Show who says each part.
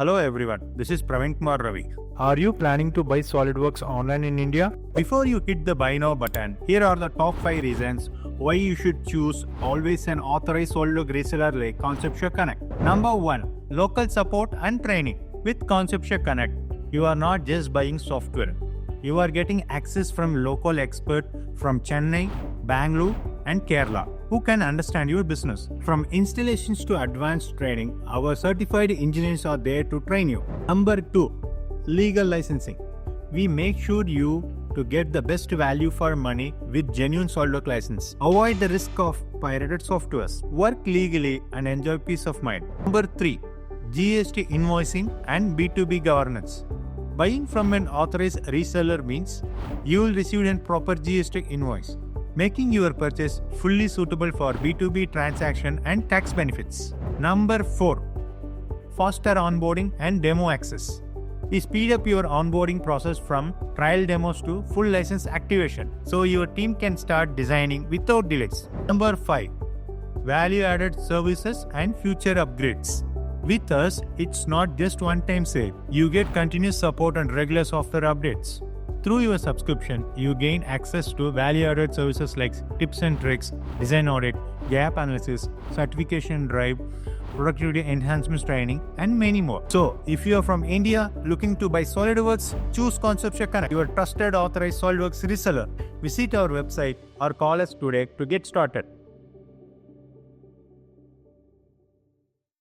Speaker 1: Hello everyone, this is Praveen Kumar Ravi.
Speaker 2: Are you planning to buy SolidWorks online in India?
Speaker 1: Before you hit the buy now button, here are the top 5 reasons why you should choose always an authorized SolidWorks reseller like Conceptia Konnect. Number 1. Local support and training. With Conceptia Konnect, you are not just buying software. You are getting access from local experts from Chennai, Bangalore and Kerala who can understand your business. From installations to advanced training, our certified engineers are there to train you. Number 2. Legal licensing. We make sure you to get the best value for money with genuine SolidWorks license. Avoid the risk of pirated softwares. Work legally and enjoy peace of mind. Number 3. GST Invoicing and B2B governance. Buying from an authorized reseller means you will receive a proper GST invoice, making your purchase fully suitable for B2B transaction and tax benefits. Number 4. Faster onboarding and demo access. We speed up your onboarding process from trial demos to full license activation, so your team can start designing without delays. Number 5. Value-added services and future upgrades. With us, it's not just one-time sale. You get continuous support and regular software updates. Through your subscription, you gain access to value-added services like tips and tricks, design audit, gap analysis, certification drive, productivity enhancements training, and many more. So, if you are from India looking to buy SolidWorks, choose Conceptia Konnect, your trusted authorized SolidWorks reseller. Visit our website or call us today to get started.